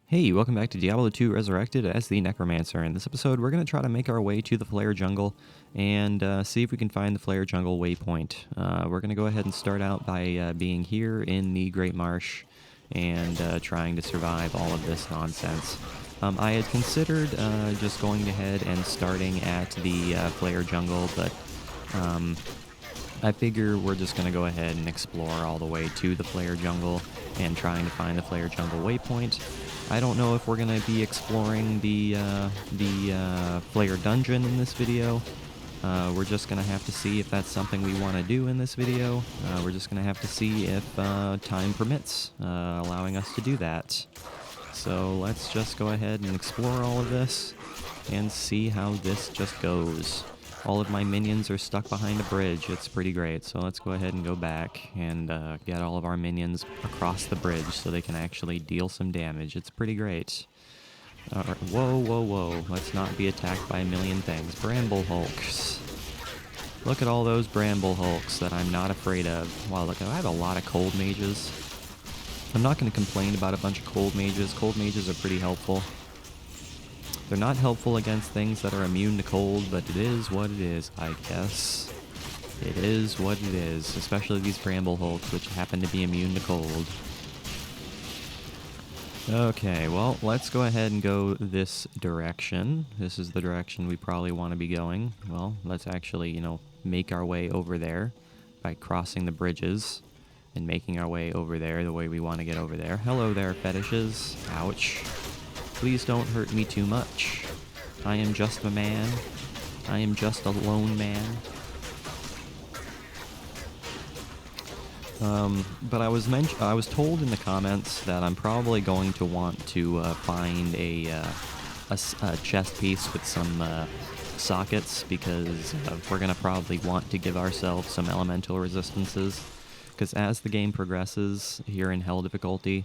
Hey, welcome back to Diablo 2 Resurrected as the Necromancer. In this episode, we're going to try to make our way to the Flayer jungle and see if we can find the Flayer jungle waypoint. We're going to go ahead and start out by being here in the Great Marsh and trying to survive all of this nonsense. I had considered just going ahead and starting at the Flayer jungle, but I figure we're just going to go ahead and explore all the way to the Flayer jungle and trying to find the Flayer jungle waypoint. I don't know if we're going to be exploring the Flayer dungeon in this video. We're just going to have to see if that's something we want to do in this video. We're just going to have to see if time permits, allowing us to do that. So let's just go ahead and explore all of this and see how this just goes. All of my minions are stuck behind a bridge. It's pretty great. So let's go ahead and go back and get all of our minions across the bridge so they can actually deal some damage. It's pretty great. Whoa, whoa, whoa. Let's not be attacked by a million things. Bramble hulks. Look at all those bramble hulks that I'm not afraid of. Wow, look, I have a lot of cold mages. I'm not going to complain about a bunch of cold mages. Cold mages are pretty helpful. They're not helpful against things that are immune to cold, but it is what it is, I guess. It is what it is, especially these Bramble Hulks, which happen to be immune to cold. Okay, well, let's go ahead and go this direction. This is the direction we probably want to be going. Well, let's actually, make our way over there by crossing the bridges and making our way over there the way we want to get over there. Hello there, fetishes. Ouch. Please don't hurt me too much. I am just a man. I am just a lone man. But I was told in the comments that I'm probably going to want to find a chest piece with some sockets because we're going to probably want to give ourselves some elemental resistances. Because as the game progresses here in Hell difficulty,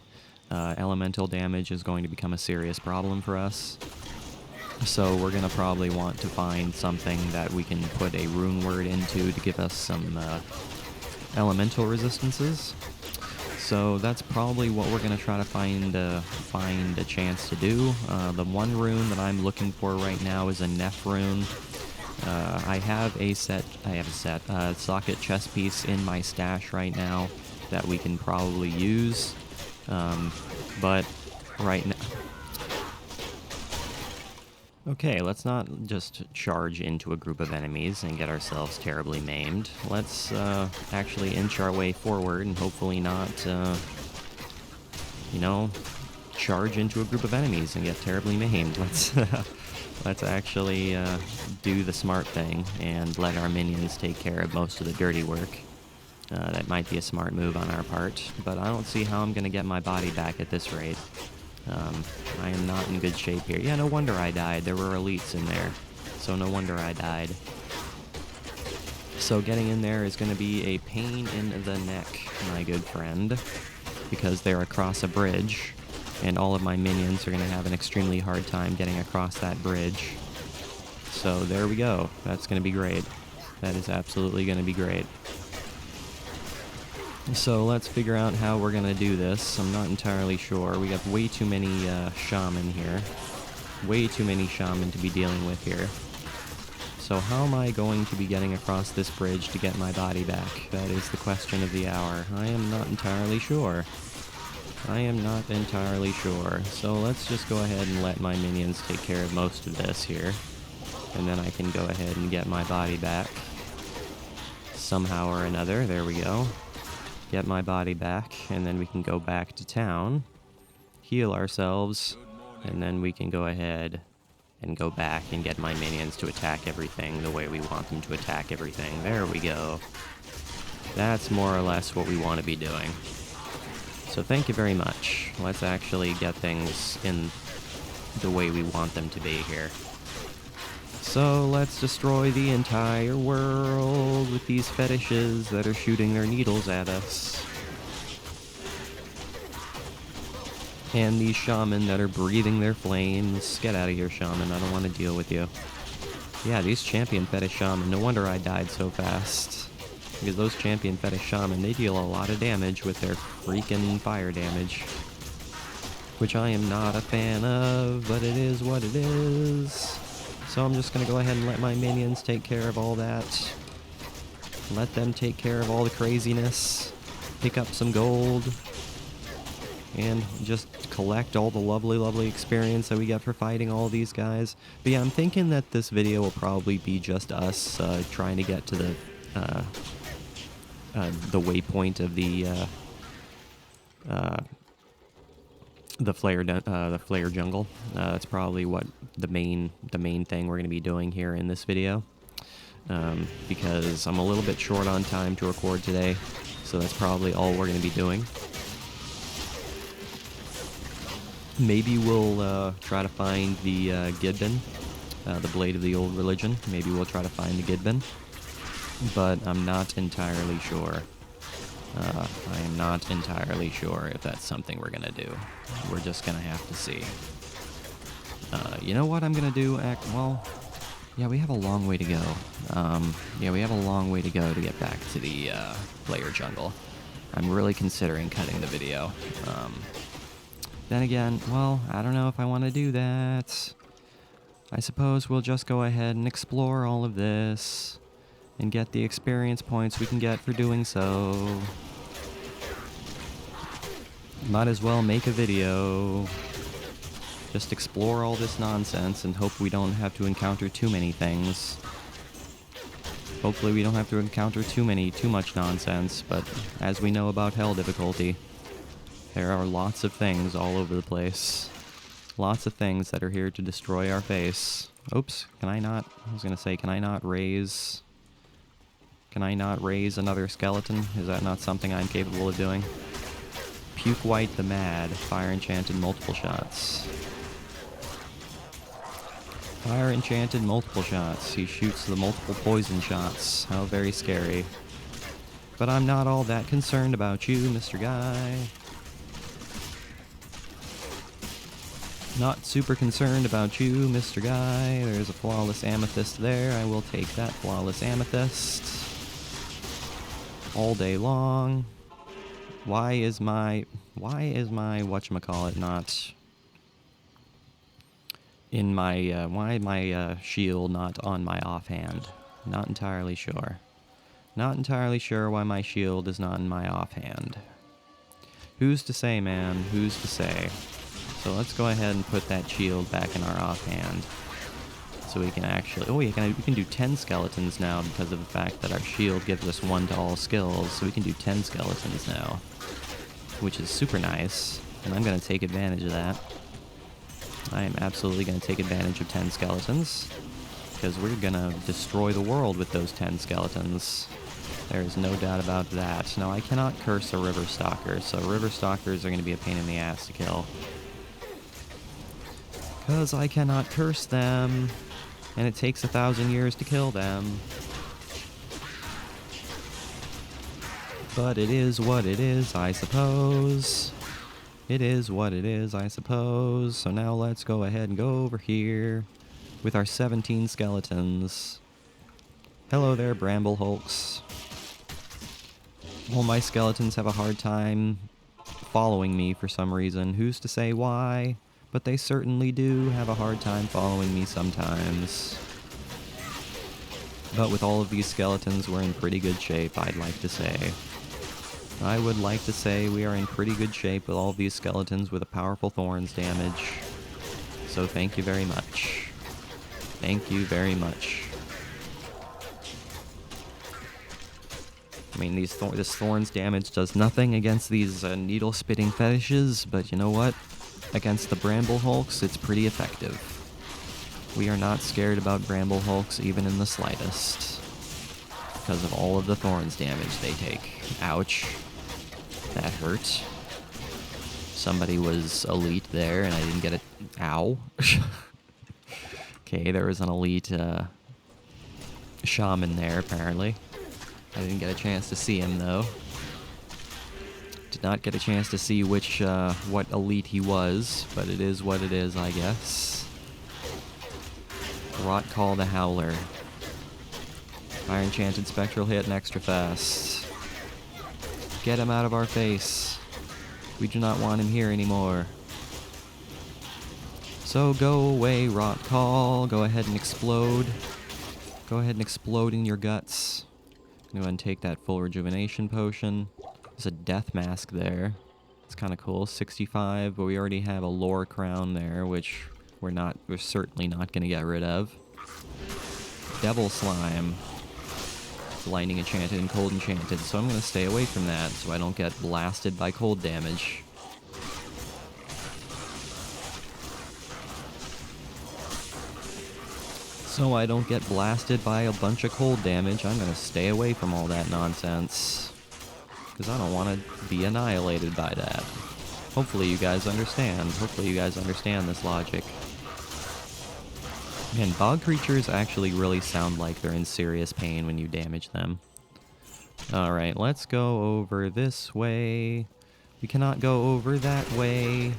elemental damage is going to become a serious problem for us. So we're going to probably want to find something that we can put a rune word into to give us some elemental resistances. So that's probably what we're going to try to find a chance to do. The one rune that I'm looking for right now is a Neph rune. I have a socket chest piece in my stash right now that we can probably use. But right now... Okay, let's not just charge into a group of enemies and get ourselves terribly maimed. Let's actually inch our way forward and hopefully not, charge into a group of enemies and get terribly maimed. Let's actually do the smart thing and let our minions take care of most of the dirty work. That might be a smart move on our part, but I don't see how I'm going to get my body back at this rate. I am not in good shape here. Yeah, no wonder I died. There were elites in there, so no wonder I died. So getting in there is going to be a pain in the neck, my good friend, because they're across a bridge, and all of my minions are going to have an extremely hard time getting across that bridge. So there we go. That's going to be great. That is absolutely going to be great. So let's figure out how we're going to do this. I'm not entirely sure. We got way too many shaman here. Way too many shaman to be dealing with here. So how am I going to be getting across this bridge to get my body back? That is the question of the hour. I am not entirely sure. I am not entirely sure. So let's just go ahead and let my minions take care of most of this here. And then I can go ahead and get my body back. Somehow or another. There we go. Get my body back, and then we can go back to town, heal ourselves, and then we can go ahead and go back and get my minions to attack everything the way we want them to attack everything. There we go. That's more or less what we want to be doing. So thank you very much. Let's actually get things in the way we want them to be here. So let's destroy the entire world with these fetishes that are shooting their needles at us. And these shaman that are breathing their flames. Get out of here, shaman. I don't want to deal with you. Yeah, these champion fetish shaman. No wonder I died so fast. Because those champion fetish shaman, they deal a lot of damage with their freaking fire damage. which I am not a fan of, but it is what it is. So I'm just gonna go ahead and let my minions take care of all that. Let them take care of all the craziness. Pick up some gold. And just collect all the lovely, lovely experience that we get for fighting all these guys. But yeah, I'm thinking that this video will probably be just us trying to get to the waypoint of the Flayer jungle. That's probably what the main thing we're going to be doing here in this video. Because I'm a little bit short on time to record today, so that's probably all we're going to be doing. Maybe we'll try to find the Gidbin, the Blade of the Old Religion. Maybe we'll try to find the Gidbin, but I'm not entirely sure. I am not entirely sure if that's something we're gonna do. We're just gonna have to see. You know what I'm gonna do? Well, yeah, we have a long way to go. Yeah, we have a long way to go to get back to the Flayer jungle. I'm really considering cutting the video. Then again, well, I don't know if I want to do that. I suppose we'll just go ahead and explore all of this and get the experience points we can get for doing so. Might as well make a video. Just explore all this nonsense and hope we don't have to encounter too many things. Hopefully we don't have to encounter too much nonsense, but as we know about Hell difficulty, there are lots of things all over the place. Lots of things that are here to destroy our face. Oops, can I not raise... Can I not raise another skeleton? Is that not something I'm capable of doing? Puke White the Mad, Fire Enchanted multiple shots. Fire Enchanted multiple shots. He shoots the multiple poison shots. How very scary. But I'm not all that concerned about you, Mr. Guy. Not super concerned about you, Mr. Guy. There's a flawless amethyst there. I will take that flawless amethyst. All day long. Why is my whatchamacallit not in my, why my shield not on my offhand? Not entirely sure. Not entirely sure why my shield is not in my offhand. Who's to say, man? Who's to say? So let's go ahead and put that shield back in our offhand. So we can actually... Oh, we can do 10 skeletons now because of the fact that our shield gives us 1 to all skills. So we can do 10 skeletons now, which is super nice. And I'm going to take advantage of that. I am absolutely going to take advantage of 10 skeletons, because we're going to destroy the world with those 10 skeletons. There's no doubt about that. Now, I cannot curse a river stalker, so river stalkers are going to be a pain in the ass to kill. Because I cannot curse them, and it takes 1,000 years to kill them. But it is what it is, I suppose. It is what it is, I suppose. So now let's go ahead and go over here with our 17 skeletons. Hello there, Bramble Hulks. Well, my skeletons have a hard time following me for some reason. Who's to say why? But they certainly do have a hard time following me sometimes. But with all of these skeletons, we're in pretty good shape, I'd like to say. I would like to say we are in pretty good shape with all of these skeletons with a powerful thorns damage. So thank you very much. Thank you very much. I mean, this thorns damage does nothing against these needle-spitting fetishes, but you know what? Against the Bramble Hulks, it's pretty effective. We are not scared about Bramble Hulks even in the slightest, because of all of the thorns damage they take. Ouch. That hurt. Somebody was elite there and I didn't get it. Ow. Okay, there was an elite shaman there, apparently. I didn't get a chance to see him, though. Did not get a chance to see what elite he was, but it is what it is, I guess. Rot Call the Howler. Fire Enchanted Spectral Hit and extra fast. Get him out of our face. We do not want him here anymore. So go away, Rot Call. Go ahead and explode. Go ahead and explode in your guts. Go ahead and take that full rejuvenation potion. There's a death mask there. It's kind of cool. 65, but we already have a lore crown there, which we're certainly not going to get rid of. Devil slime. It's lightning enchanted and cold enchanted, so I'm going to stay away from that so I don't get blasted by cold damage. So I don't get blasted by a bunch of cold damage, I'm going to stay away from all that nonsense. Because I don't want to be annihilated by that. Hopefully you guys understand. Hopefully you guys understand this logic. Man, bog creatures actually really sound like they're in serious pain when you damage them. Alright, let's go over this way. We cannot go over that way.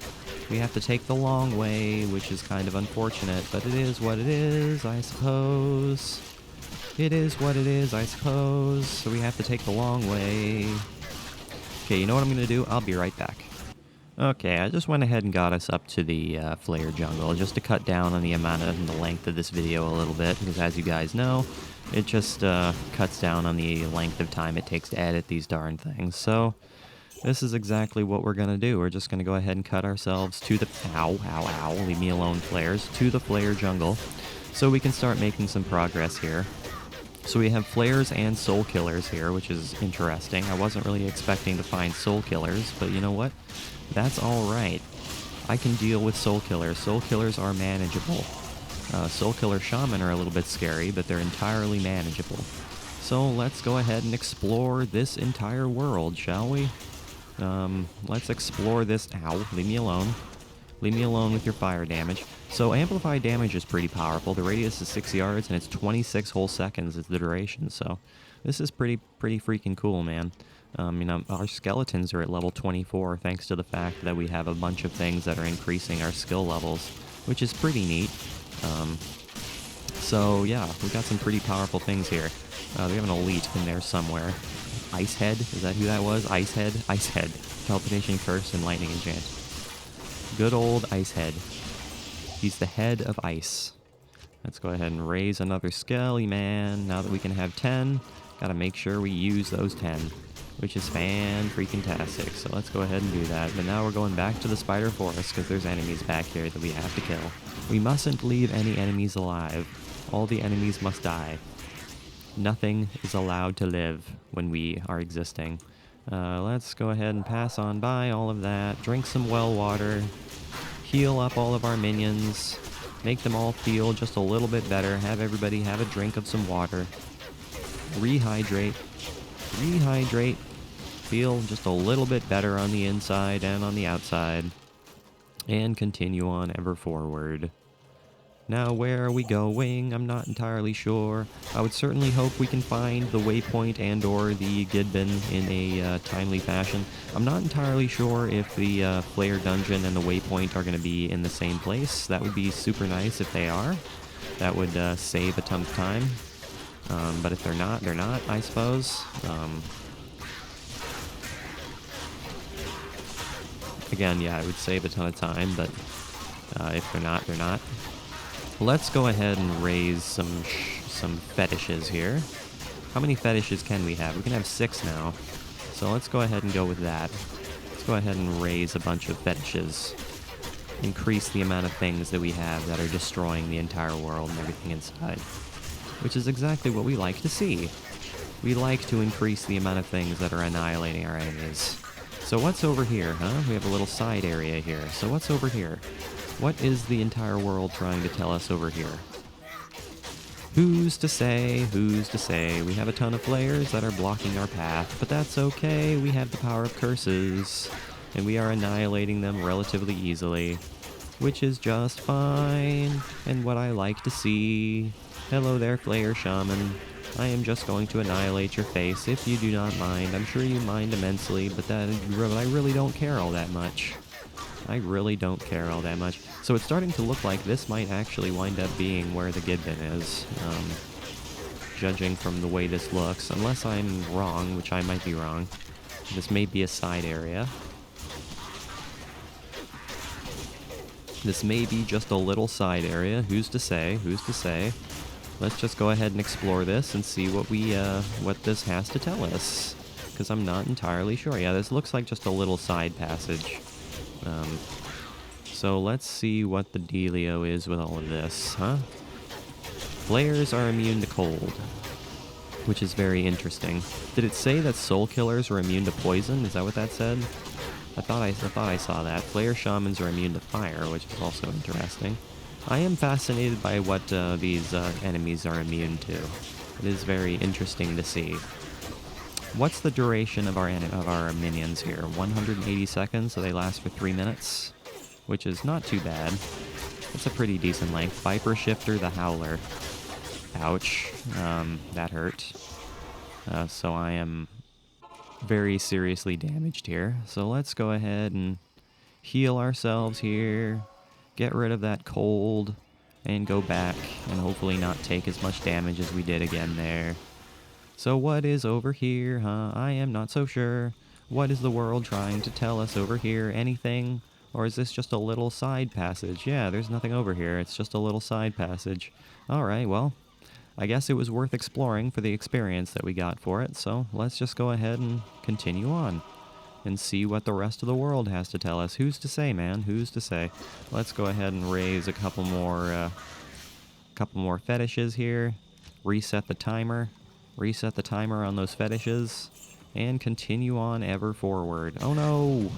We have to take the long way, which is kind of unfortunate, but it is what it is, I suppose. It is what it is, I suppose. So we have to take the long way. Okay, you know what I'm going to do? I'll be right back. Okay, I just went ahead and got us up to the Flayer jungle, just to cut down on the amount and the length of this video a little bit, because as you guys know, it just cuts down on the length of time it takes to edit these darn things. So this is exactly what we're going to do. We're just going to go ahead and cut ourselves to the... Ow, ow, ow. Leave me alone, Flayers. To the Flayer jungle. So we can start making some progress here. So we have Flayers and Soul Killers here, which is interesting. I wasn't really expecting to find Soul Killers, but you know what? That's alright. I can deal with Soul Killers. Soul Killers are manageable. Soul Killer Shaman are a little bit scary, but they're entirely manageable. So let's go ahead and explore this entire world, shall we? Let's explore this... Ow, leave me alone. Leave me alone with your fire damage. So amplified damage is pretty powerful. The radius is 6 yards, and it's 26 whole seconds is the duration, so this is pretty freaking cool, man. You know, our skeletons are at level 24, thanks to the fact that we have a bunch of things that are increasing our skill levels, which is pretty neat. So yeah, we've got some pretty powerful things here. We have an elite in there somewhere. Icehead, is that who that was? Icehead? Icehead. Palpitation Curse and Lightning Enchant. Good old Icehead. He's the head of ice. Let's go ahead and raise another Skelly Man. Now that we can have 10, gotta make sure we use those 10, which is fan-freaking-tastic. So let's go ahead and do that. But now we're going back to the Spider Forest because there's enemies back here that we have to kill. We mustn't leave any enemies alive. All the enemies must die. Nothing is allowed to live when we are existing. Let's go ahead and pass on by all of that. Drink some well water. Heal up all of our minions. Make them all feel just a little bit better. Have everybody have a drink of some water. Rehydrate. Rehydrate. Feel just a little bit better on the inside and on the outside. And continue on ever forward. Now, where are we going? I'm not entirely sure. I would certainly hope we can find the waypoint and or the Gidbin in a timely fashion. I'm not entirely sure if the Flayer dungeon and the waypoint are going to be in the same place. That would be super nice if they are. That would save a ton of time. But if they're not, I suppose. Again, yeah, it would save a ton of time, but if they're not, they're not. Let's go ahead and raise some fetishes here. How many fetishes can we have? We can have 6 now. So let's go ahead and go with that. Let's go ahead and raise a bunch of fetishes. Increase the amount of things that we have that are destroying the entire world and everything inside. Which is exactly what we like to see. We like to increase the amount of things that are annihilating our enemies. So what's over here, huh? We have a little side area here. So what's over here? What is the entire world trying to tell us over here? Who's to say? Who's to say? We have a ton of Flayers that are blocking our path, but that's okay. We have the power of curses, and we are annihilating them relatively easily, which is just fine, and what I like to see. Hello there, Flayer Shaman. I am just going to annihilate your face if you do not mind. I'm sure you mind immensely, but I really don't care all that much. I really don't care all that much. So it's starting to look like this might actually wind up being where the Gidbin is, judging from the way this looks. Unless I'm wrong, which I might be wrong. This may be a side area. This may be just a little side area. Who's to say? Who's to say? Let's just go ahead and explore this and see what this has to tell us. Because I'm not entirely sure. Yeah, this looks like just a little side passage. So let's see what the dealio is with all of this, huh? Flayers are immune to cold, which is very interesting. Did it say that soul killers are immune to poison? Is that what that said? I thought I saw that. Flayer shamans are immune to fire, which is also interesting. I am fascinated by what these enemies are immune to. It is very interesting to see. What's the duration of our minions here? 180 seconds, so they last for 3 minutes, which is not too bad. That's a pretty decent length. Viper Shifter the Howler. Ouch. That hurt. So I am very seriously damaged here. So let's go ahead and heal ourselves here, get rid of that cold, and go back and hopefully not take as much damage as we did again there. So what is over here, huh? I am not so sure. What is the world trying to tell us over here? Anything? Or is this just a little side passage? Yeah, there's nothing over here. It's just a little side passage. Alright, well, I guess it was worth exploring for the experience that we got for it, so let's just go ahead and continue on and see what the rest of the world has to tell us. Who's to say, man? Who's to say? Let's go ahead and raise a couple more fetishes here. Reset the timer on those fetishes, and continue on ever forward. Oh no!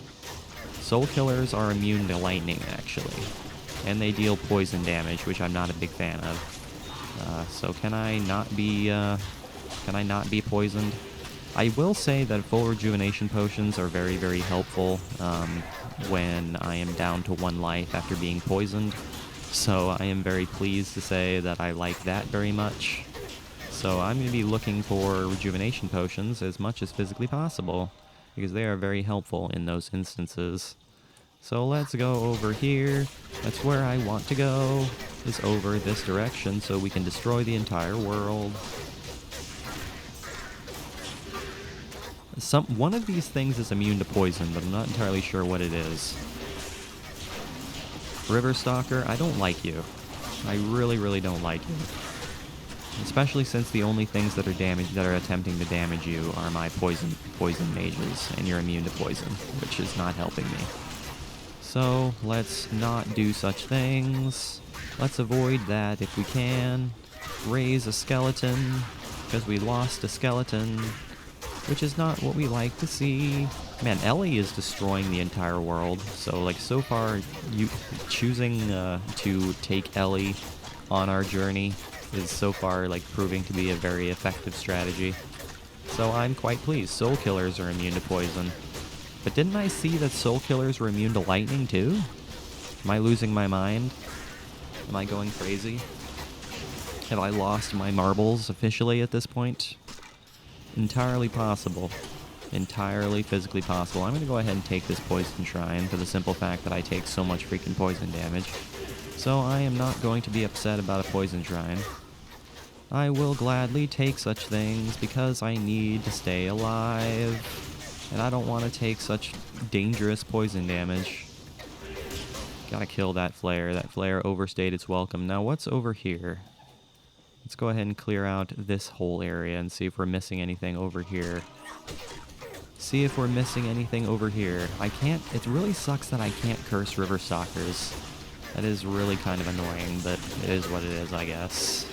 Soul killers are immune to lightning, actually, and they deal poison damage, which I'm not a big fan of. So can I not be poisoned? I will say that full rejuvenation potions are very, very helpful when I am down to 1 life after being poisoned. So I am very pleased to say that I like that very much. So I'm going to be looking for rejuvenation potions as much as physically possible, because they are very helpful in those instances. So let's go over here. That's where I want to go, is over this direction, so we can destroy the entire world. One of these things is immune to poison, but I'm not entirely sure what it is. River Stalker, I don't like you. I really, really don't like you. Especially since the only things that are attempting to damage you are my poison mages, and you're immune to poison, which is not helping me. So let's not do such things. Let's avoid that if we can. Raise a skeleton, because we lost a skeleton, which is not what we like to see. Man, Ellie is destroying the entire world. So, like, so far, you choosing to take Ellie on our journey is so far, like, proving to be a very effective strategy. So I'm quite pleased. Soul killers are immune to poison. But didn't I see that soul killers were immune to lightning, too? Am I losing my mind? Am I going crazy? Have I lost my marbles officially at this point? Entirely possible. Entirely physically possible. I'm going to go ahead and take this poison shrine for the simple fact that I take so much freaking poison damage. So I am not going to be upset about a poison shrine. I will gladly take such things because I need to stay alive. And I don't want to take such dangerous poison damage. Gotta kill that Flayer. That Flayer overstayed its welcome. Now what's over here? Let's go ahead and clear out this whole area and see if we're missing anything over here. See if we're missing anything over here. I can't... It really sucks that I can't curse River Stalkers. That is really kind of annoying, but it is what it is, I guess.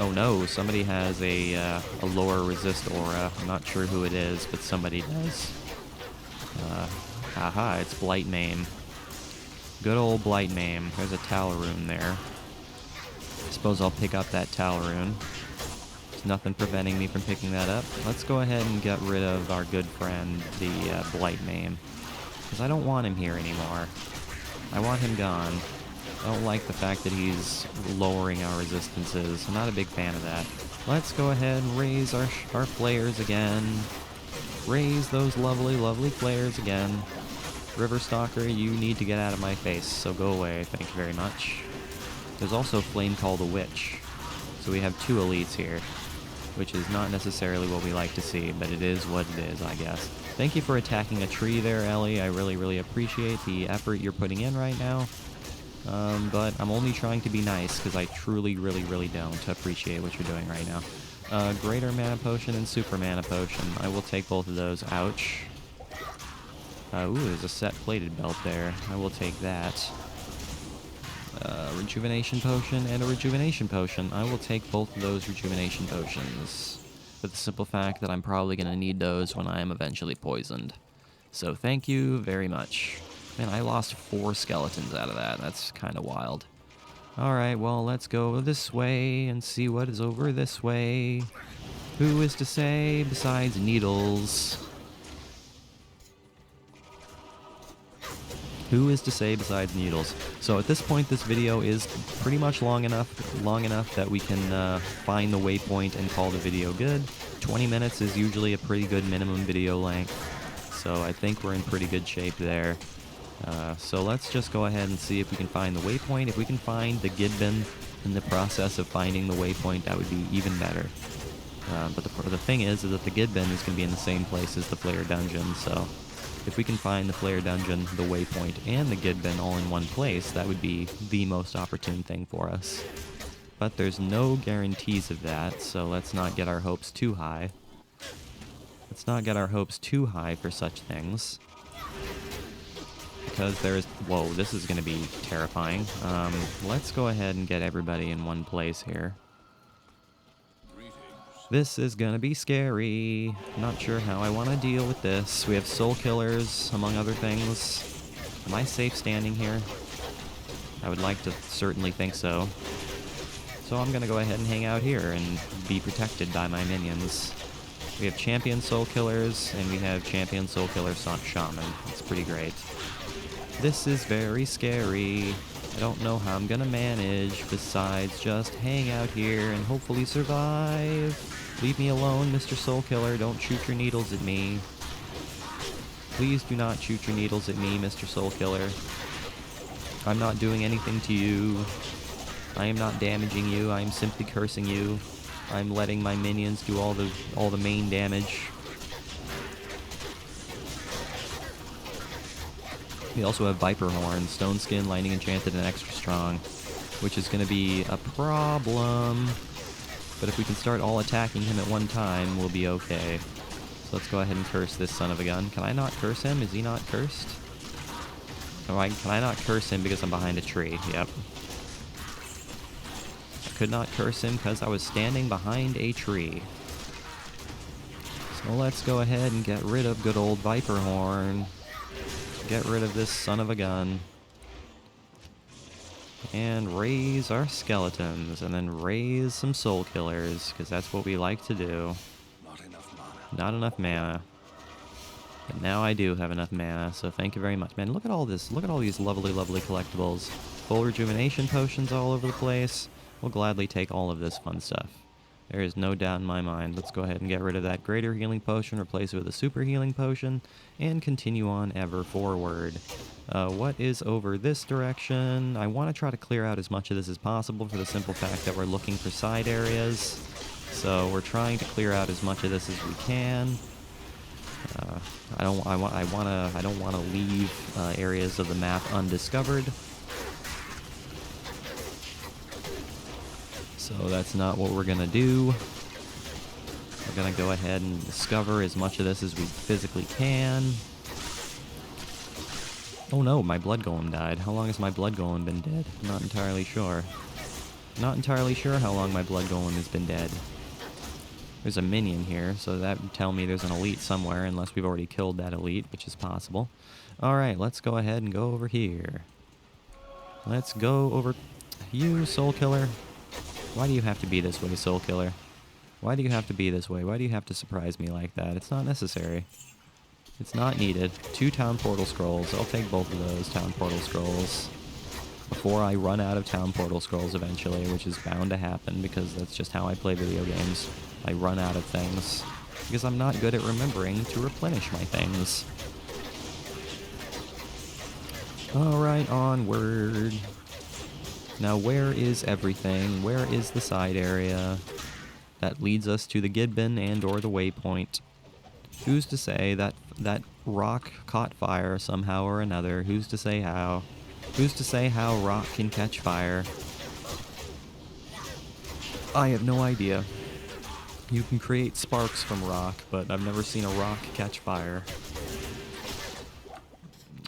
Oh no, somebody has a lower resist aura. I'm not sure who it is, but somebody does. Haha, it's Blight Maim. Good old Blight Maim. There's a Talroon there. Suppose I'll pick up that Talroon. There's nothing preventing me from picking that up. Let's go ahead and get rid of our good friend, the Blight Maim. Because I don't want him here anymore. I want him gone. I don't like the fact that he's lowering our resistances. I'm not a big fan of that. Let's go ahead and raise our Flayers again. Raise those lovely, lovely Flayers again. River Stalker, you need to get out of my face, so go away, thank you very much. There's also Flame Call the Witch. So we have 2 elites here, which is not necessarily what we like to see, but it is what it is, I guess. Thank you for attacking a tree there, Ellie. I really, really appreciate the effort you're putting in right now. But I'm only trying to be nice, because I truly, really, really don't appreciate what you're doing right now. Greater Mana Potion and Super Mana Potion. I will take both of those. Ouch. Ooh, there's a set plated belt there. I will take that. Rejuvenation Potion and a Rejuvenation Potion. I will take both of those Rejuvenation Potions, for the simple fact that I'm probably going to need those when I am eventually poisoned. So thank you very much. Man, I lost 4 skeletons out of that. That's kind of wild. Alright, well, let's go this way and see what is over this way. Who is to say besides Needles? Who is to say besides Needles? So at this point, this video is pretty much long enough that we can find the waypoint and call the video good. 20 minutes is usually a pretty good minimum video length, so I think we're in pretty good shape there. So let's just go ahead and see if we can find the waypoint. If we can find the Gidbin in the process of finding the waypoint, that would be even better. But the thing is that the Gidbin is going to be in the same place as the Flayer dungeon, so if we can find the Flayer dungeon, the waypoint, and the Gidbin all in one place, that would be the most opportune thing for us. But there's no guarantees of that, so let's not get our hopes too high. Let's not get our hopes too high for such things. Because there's... Whoa, this is going to be terrifying. Let's go ahead and get everybody in one place here. This is gonna be scary. Not sure how I want to deal with this. We have soul killers, among other things. Am I safe standing here? I would like to certainly think so. So I'm gonna go ahead and hang out here and be protected by my minions. We have champion soul killers, and we have champion soul killer shaman. It's pretty great. This is very scary. I don't know how I'm gonna manage besides just hang out here and hopefully survive. Leave me alone, Mr. Soul Killer. Don't shoot your needles at me. Please do not shoot your needles at me, Mr. Soul Killer. I'm not doing anything to you. I am not damaging you. I am simply cursing you. I'm letting my minions do all the main damage. We also have Viper Horn, Stone Skin, Lightning Enchanted, and Extra Strong, which is going to be a problem. But if we can start all attacking him at one time, we'll be okay. So let's go ahead and curse this son of a gun. Can I not curse him? Is he not cursed? Can I not curse him because I'm behind a tree? Yep. I could not curse him because I was standing behind a tree. So let's go ahead and get rid of good old Viper Horn. Get rid of this son of a gun. And raise our skeletons, and then raise some soul killers, because that's what we like to do. Not enough mana. Not enough mana. But now I do have enough mana, so thank you very much. Man, look at all this. Look at all these lovely, lovely collectibles. Full rejuvenation potions all over the place. We'll gladly take all of this fun stuff. There is no doubt in my mind. Let's go ahead and get rid of that greater healing potion, replace it with a super healing potion, and continue on ever forward. What is over this direction? I want to try to clear out as much of this as possible for the simple fact that we're looking for side areas. So we're trying to clear out as much of this as we can. I don't want to leave areas of the map undiscovered. So that's not what we're gonna do. We're gonna go ahead and discover as much of this as we physically can. Oh no, my blood golem died. How long has my blood golem been dead? I'm not entirely sure. Not entirely sure how long my blood golem has been dead. There's a minion here, so that would tell me there's an elite somewhere, unless we've already killed that elite, which is possible. Alright, let's go ahead and go over here. Let's go over... You, Soul Killer. Why do you have to be this way, Soul Killer? Why do you have to be this way? Why do you have to surprise me like that? It's not necessary. It's not needed. 2 town portal scrolls. I'll take both of those town portal scrolls before I run out of town portal scrolls eventually, which is bound to happen because that's just how I play video games. I run out of things because I'm not good at remembering to replenish my things. Alright, onward. Now where is everything? Where is the side area that leads us to the Gidbin and or the waypoint? Who's to say that that rock caught fire somehow or another? Who's to say how? Who's to say how rock can catch fire? I have no idea. You can create sparks from rock, but I've never seen a rock catch fire.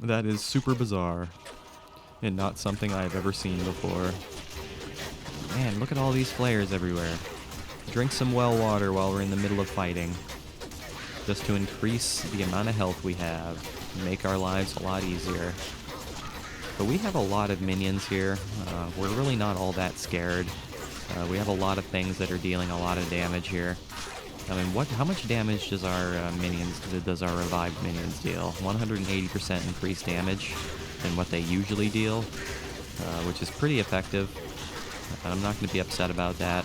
That is super bizarre, and not something I've ever seen before. Man, look at all these flares everywhere. Drink some well water while we're in the middle of fighting, just to increase the amount of health we have, and make our lives a lot easier. But we have a lot of minions here. We're really not all that scared. We have a lot of things that are dealing a lot of damage here. I mean, how much damage does our does our revived minions deal? 180% increased damage than what they usually deal, which is pretty effective. I'm not going to be upset about that.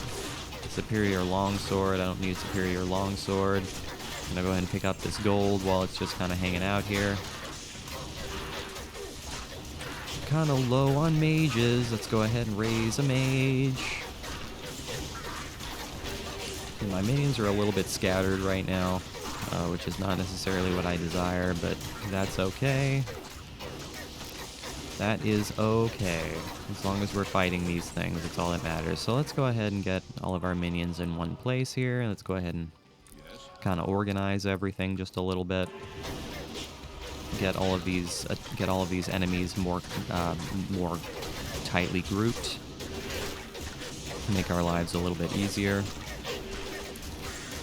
Superior longsword. I don't need superior longsword. I'm going to go ahead and pick up this gold while it's just kind of hanging out here. Kind of low on mages. Let's go ahead and raise a mage. My minions are a little bit scattered right now, which is not necessarily what I desire, but that's okay. That is okay. As long as we're fighting these things, that's all that matters. So let's go ahead and get all of our minions in one place here. Let's go ahead and kind of organize everything just a little bit. Get all of these enemies more tightly grouped. Make our lives a little bit easier.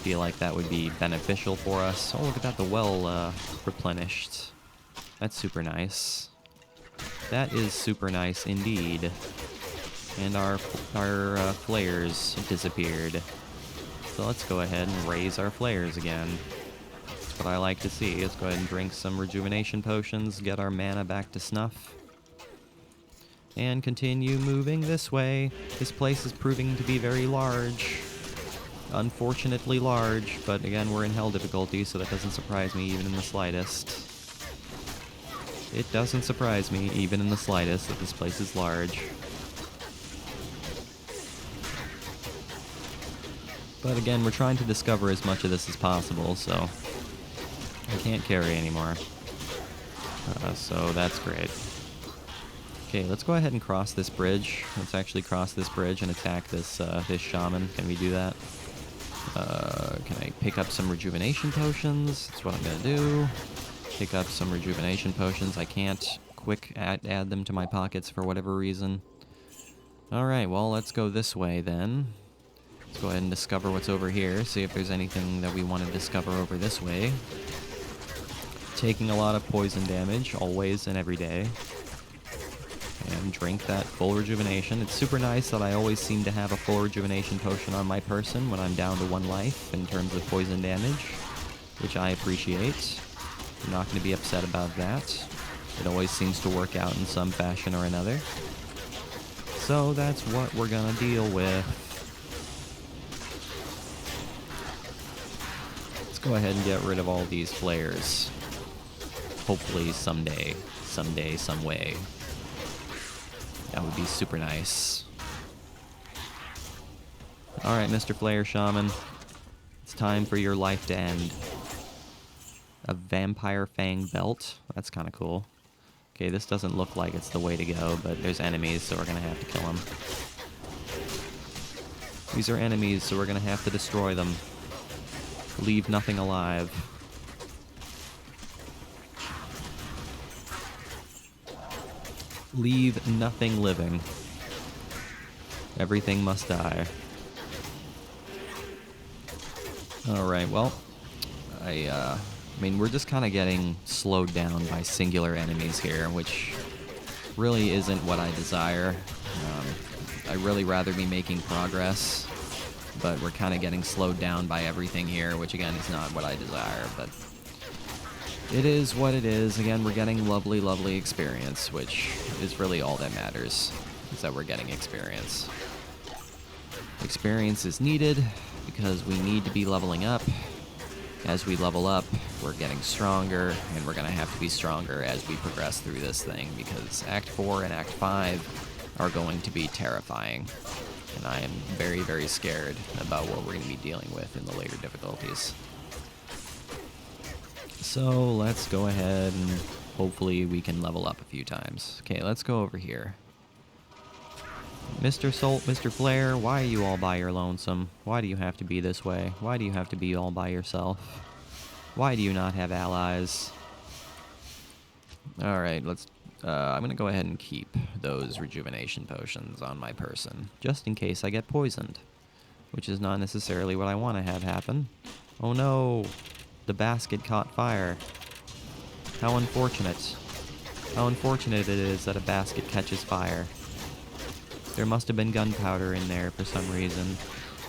Feel like that would be beneficial for us. Oh, look at that, the well replenished. That's super nice. That is super nice indeed. And our flayers disappeared. So let's go ahead and raise our flayers again. That's what I like to see. Let's go ahead and drink some rejuvenation potions, get our mana back to snuff, and continue moving this way. This place is proving to be very large. Unfortunately large, but again, we're in hell difficulty, so that doesn't surprise me even in the slightest. It doesn't surprise me even in the slightest that this place is large. But again, we're trying to discover as much of this as possible, so I can't carry anymore. So that's great. Okay, let's go ahead and cross this bridge. Let's actually cross this bridge and attack this this shaman. Can we do that? Can I pick up some rejuvenation potions? That's what I'm gonna do. Pick up some rejuvenation potions. I can't quick add them to my pockets for whatever reason. Alright, well, let's go this way then. Let's go ahead and discover what's over here, see if there's anything that we want to discover over this way. Taking a lot of poison damage, always and every day. And drink that full rejuvenation. It's super nice that I always seem to have a full rejuvenation potion on my person when I'm down to 1 life in terms of poison damage, which I appreciate. I'm not going to be upset about that. It always seems to work out in some fashion or another. So that's what we're going to deal with. Let's go ahead and get rid of all these flares. Hopefully someday, some way. That would be super nice. Alright, Mr. Flayer Shaman. It's time for your life to end. A vampire fang belt. That's kind of cool. Okay, this doesn't look like it's the way to go, but there's enemies, so we're going to have to kill them. These are enemies, so we're going to have to destroy them. Leave nothing alive. Leave nothing living. Everything must die. Alright, well, I mean, we're just kind of getting slowed down by singular enemies here, which really isn't what I desire. I'd really rather be making progress, but we're kind of getting slowed down by everything here, which again is not what I desire, but it is what it is. Again, we're getting lovely, lovely experience, which is really all that matters, is that we're getting experience. Experience is needed because we need to be leveling up. As we level up, we're getting stronger, and we're going to have to be stronger as we progress through this thing, because Act 4 and Act 5 are going to be terrifying, and I am very, very scared about what we're going to be dealing with in the later difficulties. So let's go ahead and hopefully we can level up a few times. Okay, let's go over here. Mr. Salt, Mr. Flayer, why are you all by your lonesome? Why do you have to be this way? Why do you have to be all by yourself? Why do you not have allies? Alright, I'm gonna go ahead and keep those rejuvenation potions on my person, just in case I get poisoned. Which is not necessarily what I want to have happen. Oh no! The basket caught fire. How unfortunate. How unfortunate it is that a basket catches fire. There must have been gunpowder in there for some reason.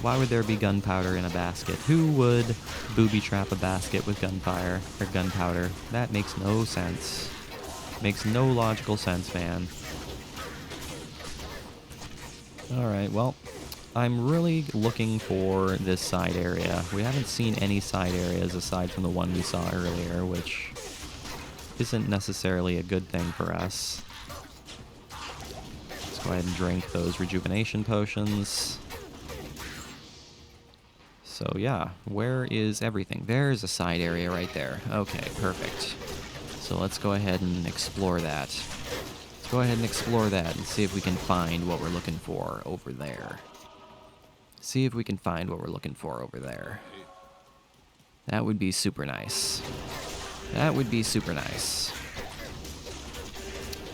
Why would there be gunpowder in a basket? Who would booby trap a basket with gunfire or gunpowder? That makes no sense. Makes no logical sense, man. Alright, well, I'm really looking for this side area. We haven't seen any side areas aside from the one we saw earlier, which isn't necessarily a good thing for us. Let's go ahead and drink those rejuvenation potions. So yeah, where is everything? There's a side area right there. Okay, perfect. So let's go ahead and explore that. Let's go ahead and explore that and see if we can find what we're looking for over there. See if we can find what we're looking for over there. That would be super nice. That would be super nice.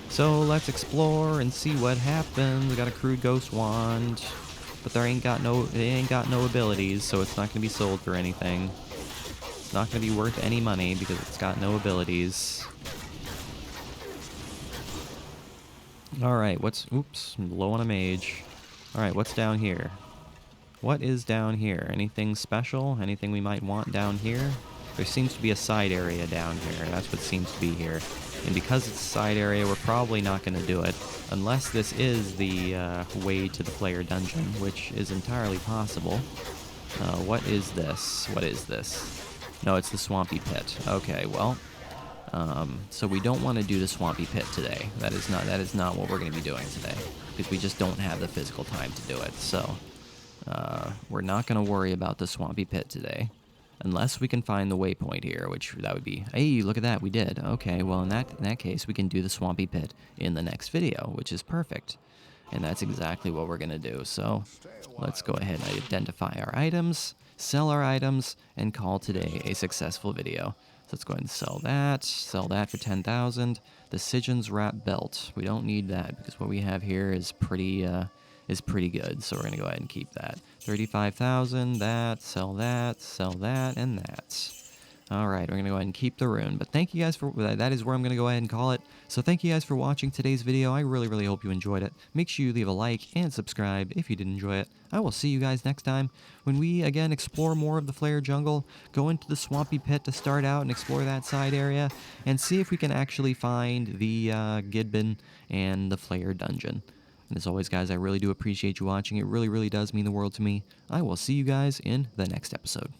So let's explore and see what happens. We got a crude ghost wand, but it ain't got no abilities, so it's not gonna be sold for anything. It's not gonna be worth any money because it's got no abilities. Alright, oops, I'm low on a mage. Alright, what's down here? What is down here? Anything special? Anything we might want down here? There seems to be a side area down here. That's what seems to be here. And because it's a side area, we're probably not going to do it. Unless this is the way to the Flayer dungeon, which is entirely possible. What is this? What is this? No, it's the Swampy Pit. Okay, well. So we don't want to do the Swampy Pit today. That is not what we're going to be doing today. Because we just don't have the physical time to do it. So we're not going to worry about the Swampy Pit today. Unless we can find the waypoint here, which that would be... Hey, look at that, we did. Okay, well, in that case, we can do the Swampy Pit in the next video, which is perfect. And that's exactly what we're going to do. So let's go ahead and identify our items, sell our items, and call today a successful video. So let's go ahead and sell that for 10,000. The Sigyn's Wrap Belt. We don't need that because what we have here is pretty good, so we're going to go ahead and keep that. 35,000, sell that, and that. Alright, we're going to go ahead and keep the rune, but thank you guys for, that is where I'm going to go ahead and call it. So thank you guys for watching today's video. I really, really hope you enjoyed it. Make sure you leave a like and subscribe if you did enjoy it. I will see you guys next time when we, again, explore more of the Flayer jungle, go into the Swampy Pit to start out and explore that side area, and see if we can actually find the Gidbin and the Flayer dungeon. And as always, guys, I really do appreciate you watching. It really, really does mean the world to me. I will see you guys in the next episode.